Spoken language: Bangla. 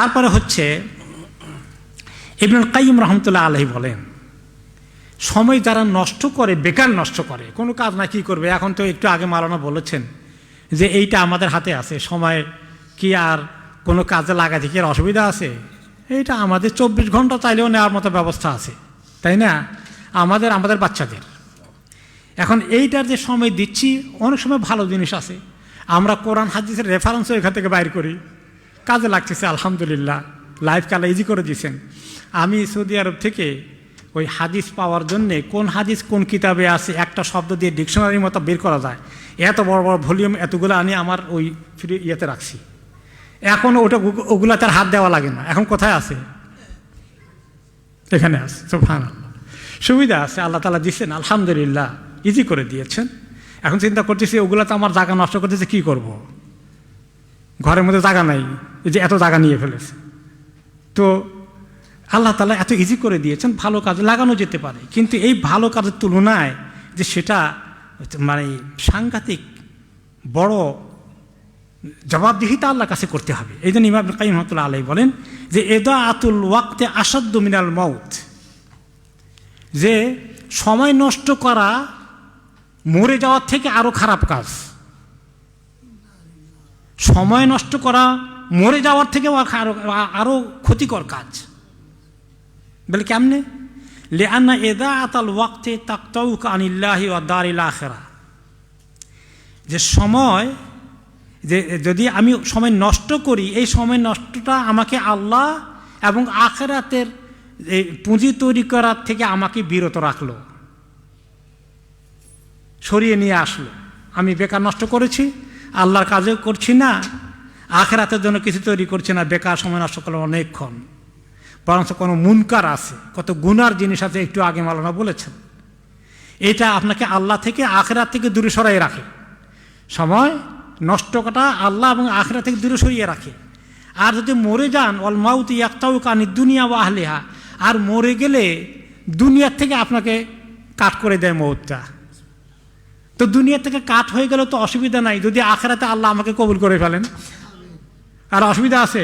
তারপরে হচ্ছে ইবনুল কাইয়িম রাহমাতুল্লাহ আলাইহি বলেন, সময় যারা নষ্ট করে, বেকার নষ্ট করে, কোনো কাজ না কি করবে। এখন তো একটু আগে মাওলানা বলেছেন যে এইটা আমাদের হাতে আছে, সময় কি আর কোনো কাজে লাগাতে কি আর অসুবিধা আছে? এইটা আমাদের 24 ঘন্টা চাইলেও নেওয়ার মতো ব্যবস্থা আছে, তাই না? আমাদের বাচ্চাদের এখন এইটার যে সময় দিচ্ছি, অনেক সময় ভালো জিনিস আছে, আমরা কোরআন হাদিসের রেফারেন্সও এখান থেকে বাইর করি, কাজে লাগতেছে আলহামদুলিল্লাহ, লাইফ কালা ইজি করে দিয়েছেন। আমি সৌদি আরব থেকে ওই হাদিস পাওয়ার জন্যে কোন হাদিস কোন কিতাবে আছে একটা শব্দ দিয়ে ডিকশনারির মতো বের করা যায়, এত বড় বড় ভলিউম এতগুলো আনি আমার ওই ফ্রি ইয়েতে রাখছি। এখন ওগুলা তার হাত দেওয়া লাগে না। এখন কোথায় আছে? এখানে আছে। সুবহানাল্লাহ, সুবিধা আছে, আল্লাহ তাআলা দিচ্ছেন, আলহামদুলিল্লাহ ইজি করে দিয়েছেন। এখন চিন্তা করতেছি ওগুলা তো আমার জায়গা নষ্ট করতেছে, কি করব? ঘরের মধ্যে জায়গা নাই, এই যে এত জায়গা নিয়ে ফেলেছে। তো আল্লাহ তাআলা এত ইজি করে দিয়েছেন, ভালো কাজে লাগানো যেতে পারে। কিন্তু এই ভালো কাজের তুলনায় যে সেটা মানে সাংঘাতিক বড় জবাবদিহিতা আল্লাহর কাছে করতে হবে। এই জন্য ইমাম ইবনে কাইয়িম রাহমাতুল্লাহ আলাইহি বলেন যে ইদাআতুল ওয়াক্তে আসাদ্দু মিনাল মাউত, যে সময় নষ্ট করা মরে যাওয়ার থেকে আরো খারাপ কাজ। সময় নষ্ট করা মরে যাওয়ার থেকে আরো ক্ষতিকর কাজ। বলে কেমনে? লিআন্না ইদাআতাল ওয়াক্তে তাকতাউকা আনিল্লাহি ওয়া দারিল আখিরা, যে সময়, যে যদি আমি সময় নষ্ট করি, এই সময় নষ্টটা আমাকে আল্লাহ এবং আখিরাতের পুঁজি তৈরি করার থেকে আমাকে বিরত রাখলো, সরিয়ে নিয়ে আসলো। আমি বেকার নষ্ট করেছি, আল্লাহর কাজেও করছি না, আখিরাতের জন্য কিছু তৈরি করছি না, বেকার সময় নষ্ট করলে অনেকক্ষণ। বরং কোনো মুনকার আছে, কত গুনার জিনিস আছে, একটু আগে মাওলানা বলেছেন। এটা আপনাকে আল্লাহ থেকে আখিরাত থেকে দূরে সরাই রাখে। সময় নষ্ট করা আল্লাহ এবং আখিরাত থেকে দূরে সরিয়ে রাখে। আর যদি মরে যান, ওয়াল মাউতু ইয়াকতাউকা আনিদ দুনিয়া ওয়া আহলিহা, আর মরে গেলে দুনিয়ার থেকে আপনাকে কাট করে দেয় মউতটা। তো দুনিয়া থেকে কাট হয়ে গেলে তো অসুবিধা নাই, যদি আখিরাতে আল্লাহ আমাকে কবুল করে ফেলেন, আর অসুবিধা আছে?